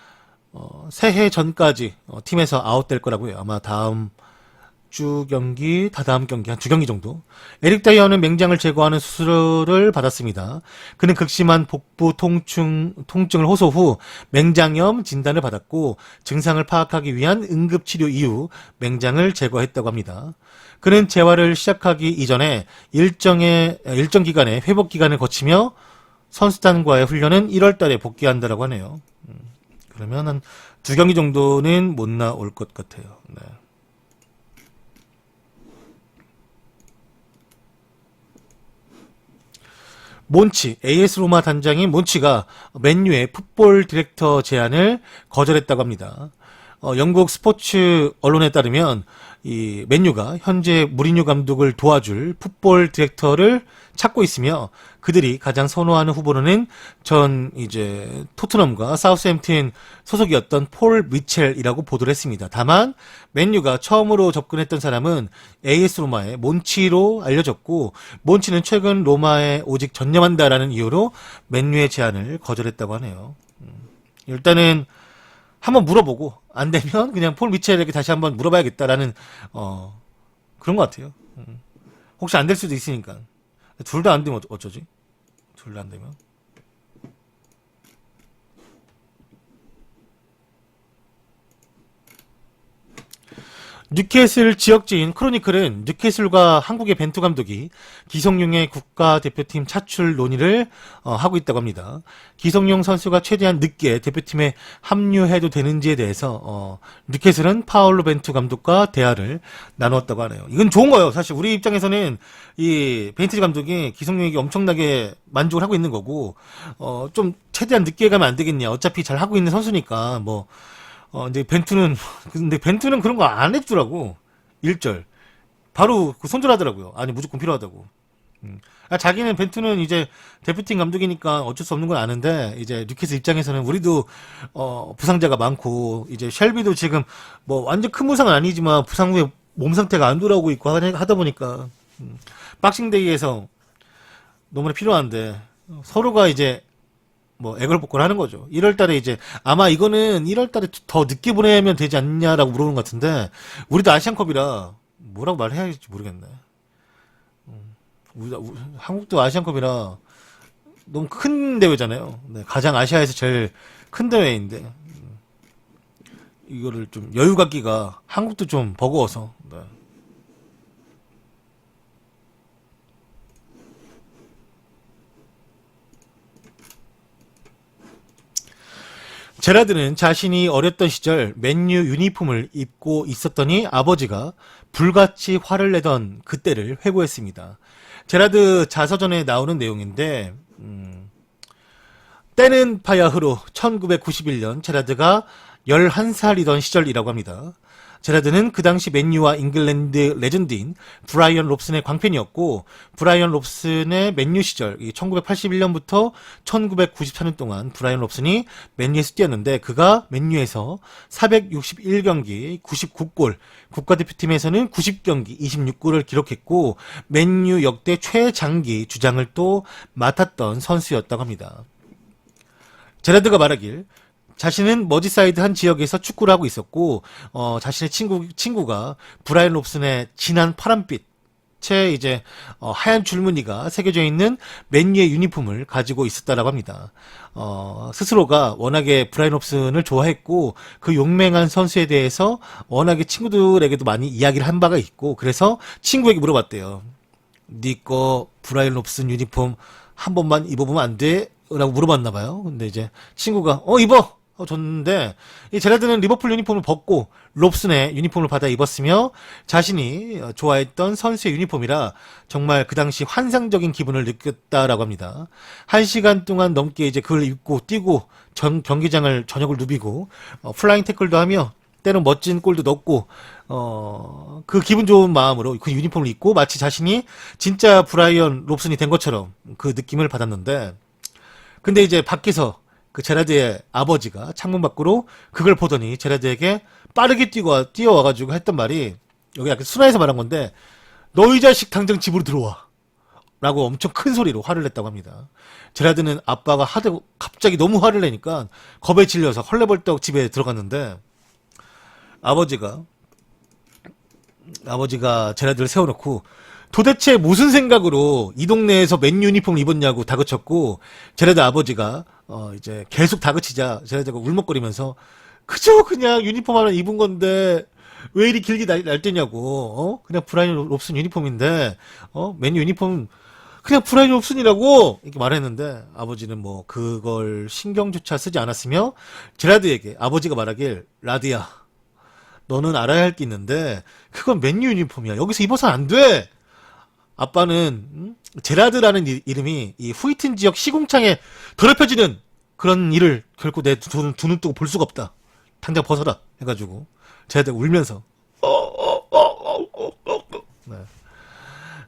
새해 전까지 팀에서 아웃될 거라고요. 아마 다음 주 경기, 다다음 경기 한 두 경기 정도. 에릭 다이어는 맹장을 제거하는 수술을 받았습니다. 그는 극심한 복부 통증을 호소 후 맹장염 진단을 받았고 증상을 파악하기 위한 응급치료 이후 맹장을 제거했다고 합니다. 그는 재활을 시작하기 이전에 일정 기간의 회복 기간을 거치며 선수단과의 훈련은 1월 달에 복귀한다라고 하네요. 그러면 한 두 경기 정도는 못 나올 것 같아요. 네. 몬치, AS 로마 단장인 몬치가 맨유의 풋볼 디렉터 제안을 거절했다고 합니다. 영국 스포츠 언론에 따르면 이 맨유가 현재 무리뉴 감독을 도와줄 풋볼 디렉터를 찾고 있으며 그들이 가장 선호하는 후보로는 전 이제 토트넘과 사우스햄튼 소속이었던 폴 미첼이라고 보도를 했습니다. 다만 맨유가 처음으로 접근했던 사람은 AS 로마의 몬치로 알려졌고 몬치는 최근 로마에 오직 전념한다라는 이유로 맨유의 제안을 거절했다고 하네요. 일단은 한번 물어보고 안 되면 그냥 폴 미첼에게 다시 한번 물어봐야겠다라는 그런 것 같아요. 혹시 안 될 수도 있으니까. 둘 다 안 되면 어쩌지? 둘 다 안 되면. 뉴캐슬 지역지인 크로니클은 뉴캐슬과 한국의 벤투 감독이 기성용의 국가대표팀 차출 논의를 하고 있다고 합니다. 기성용 선수가 최대한 늦게 대표팀에 합류해도 되는지에 대해서 뉴캐슬은 파울로 벤투 감독과 대화를 나누었다고 하네요. 이건 좋은 거예요. 사실 우리 입장에서는 이 벤투 감독이 기성용에게 엄청나게 만족을 하고 있는 거고 좀 최대한 늦게 가면 안 되겠냐. 어차피 잘 하고 있는 선수니까 뭐 근데 벤투는 그런 거 안 해주더라고. 1절. 바로 손절하더라고요. 아니, 무조건 필요하다고. 자기는 벤투는 이제 대표팀 감독이니까 어쩔 수 없는 건 아는데, 이제 뉴캐슬 입장에서는 우리도, 부상자가 많고, 이제 쉘비도 지금 뭐 완전 큰 부상은 아니지만 부상 후에 몸 상태가 안 돌아오고 있고 하다 보니까, 박싱데이에서 너무나 필요한데, 서로가 이제 뭐 애걸복걸 하는 거죠. 1월 달에 이제 아마 이거는 1월 달에 더 늦게 보내면 되지 않냐라고 물어보는 것 같은데 우리도 아시안컵이라 뭐라고 말해야 할지 모르겠네. 한국도 아시안컵이라 너무 큰 대회잖아요. 네, 가장 아시아에서 제일 큰 대회인데 이거를 좀 여유 갖기가 한국도 좀 버거워서 네. 제라드는 자신이 어렸던 시절 맨유 유니폼을 입고 있었더니 아버지가 불같이 화를 내던 그때를 회고했습니다. 제라드 자서전에 나오는 내용인데 때는 바야흐로 1991년 제라드가 11살이던 시절이라고 합니다. 제라드는 그 당시 맨유와 잉글랜드 레전드인 브라이언 롭슨의 광팬이었고 브라이언 롭슨의 맨유 시절 1981년부터 1994년 동안 브라이언 롭슨이 맨유에서 뛰었는데 그가 맨유에서 461경기 99골 국가대표팀에서는 90경기 26골을 기록했고 맨유 역대 최장기 주장을 또 맡았던 선수였다고 합니다. 제라드가 말하길 자신은 머지사이드 한 지역에서 축구를 하고 있었고, 자신의 친구가 브라이언 롭슨의 진한 파란빛에 이제, 하얀 줄무늬가 새겨져 있는 맨유의 유니폼을 가지고 있었다라고 합니다. 스스로가 워낙에 브라이언 롭슨을 좋아했고, 그 용맹한 선수에 대해서 워낙에 친구들에게도 많이 이야기를 한 바가 있고, 그래서 친구에게 물어봤대요. 니 거 브라이언 롭슨 유니폼 한 번만 입어보면 안 돼? 라고 물어봤나봐요. 근데 이제 친구가, 입어! 줬는데 이 제라드는 리버풀 유니폼을 벗고 롭슨의 유니폼을 받아 입었으며 자신이 좋아했던 선수의 유니폼이라 정말 그 당시 환상적인 기분을 느꼈다라고 합니다. 1시간 동안 넘게 이제 그걸 입고 뛰고 경기장을 저녁을 누비고 플라잉 태클도 하며 때론 멋진 골도 넣고 그 기분 좋은 마음으로 그 유니폼을 입고 마치 자신이 진짜 브라이언 롭슨이 된 것처럼 그 느낌을 받았는데, 근데 이제 밖에서 그 제라드의 아버지가 창문 밖으로 그걸 보더니 제라드에게 빠르게 뛰어와가지고 했던 말이, 여기 약간 순화해서 말한 건데, 너 이 자식 당장 집으로 들어와 라고 엄청 큰 소리로 화를 냈다고 합니다. 제라드는 아빠가 갑자기 너무 화를 내니까 겁에 질려서 헐레벌떡 집에 들어갔는데, 아버지가 제라드를 세워놓고 도대체 무슨 생각으로 이 동네에서 맨 유니폼을 입었냐고 다그쳤고, 제라드 아버지가 이제 계속 다그치자 제라드가 울먹거리면서 그저 그냥 유니폼 하나 입은 건데 왜 이리 길게 날뛰냐고, 그냥 브라이언 롭슨 유니폼인데 맨 유니폼 그냥 브라이언 롭슨이라고 이렇게 말했는데, 아버지는 뭐 그걸 신경조차 쓰지 않았으며 제라드에게 아버지가 말하길, 라드야, 너는 알아야 할 게 있는데 그건 맨유 유니폼이야. 여기서 입어서는 안 돼. 아빠는 제라드라는 이름이 이 후이튼 지역 시궁창에 더럽혀지는 그런 일을 결코 내 두 눈 뜨고 볼 수가 없다. 당장 벗어라 해가지고 제라드가 울면서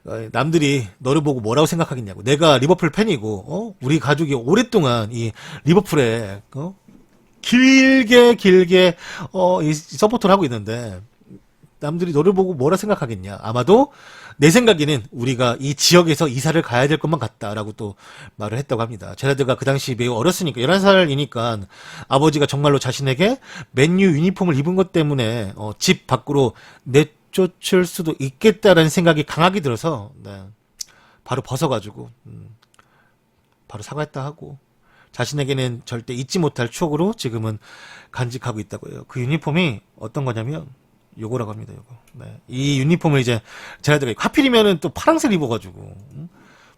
네. 남들이 너를 보고 뭐라고 생각하겠냐고. 내가 리버풀 팬이고 우리 가족이 오랫동안 이 리버풀에 길게 이 서포터를 하고 있는데 남들이 너를 보고 뭐라 생각하겠냐. 아마도 내 생각에는 우리가 이 지역에서 이사를 가야 될 것만 같다라고 또 말을 했다고 합니다. 제라드가 그 당시 매우 어렸으니까 11살이니까 아버지가 정말로 자신에게 맨유 유니폼을 입은 것 때문에 집 밖으로 내쫓을 수도 있겠다라는 생각이 강하게 들어서 바로 벗어가지고 바로 사과했다 하고, 자신에게는 절대 잊지 못할 추억으로 지금은 간직하고 있다고 해요. 그 유니폼이 어떤 거냐면 요거라고 합니다. 요거. 네. 이 유니폼을 이제 제라드가 하필이면은 또 파란색 입어가지고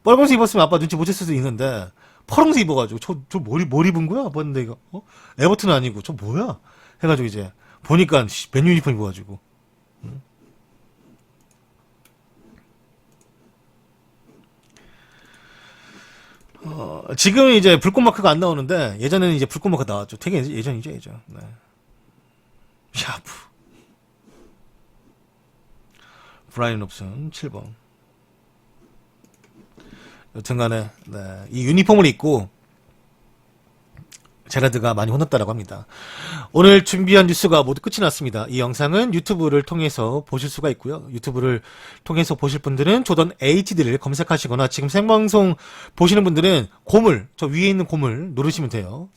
빨간색 입었으면 아빠 눈치 못 챘을 수도 있는데 파란색 입어가지고 저 뭘 입은 거야? 봤는데 이거 에버튼 아니고 저 뭐야? 해가지고 이제 보니까 맨 유니폼 입어가지고 지금은 이제 불꽃 마크가 안 나오는데 예전에는 이제 불꽃 마크 나왔죠. 되게 예전이죠, 예전. 네. 샤프. 브라이언 롭슨 7번. 여튼간에 이 유니폼을 입고 제라드가 많이 혼났다라고 합니다. 오늘 준비한 뉴스가 모두 끝이 났습니다. 이 영상은 유튜브를 통해서 보실 수가 있고요. 유튜브를 통해서 보실 분들은 조던 HD를 검색하시거나 지금 생방송 보시는 분들은 저 위에 있는 곰을 누르시면 돼요.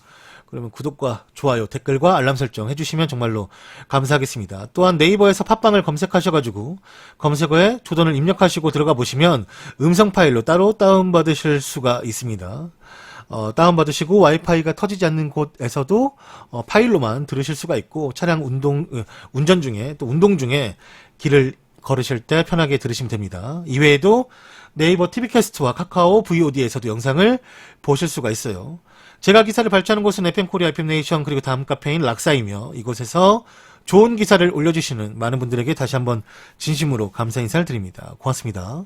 그러면 구독과 좋아요, 댓글과 알람 설정 해주시면 정말로 감사하겠습니다. 또한 네이버에서 팟빵을 검색하셔가지고 검색어에 조던을 입력하시고 들어가 보시면 음성 파일로 따로 다운받으실 수가 있습니다. 다운받으시고 와이파이가 터지지 않는 곳에서도 파일로만 들으실 수가 있고, 차량 운전 중에 또 운동 중에 길을 걸으실 때 편하게 들으시면 됩니다. 이외에도 네이버 TV캐스트와 카카오 VOD에서도 영상을 보실 수가 있어요. 제가 기사를 발췌하는 곳은 FM코리아, FM네이션, 그리고 다음 카페인 락사이며, 이곳에서 좋은 기사를 올려주시는 많은 분들에게 다시 한번 진심으로 감사 인사를 드립니다. 고맙습니다.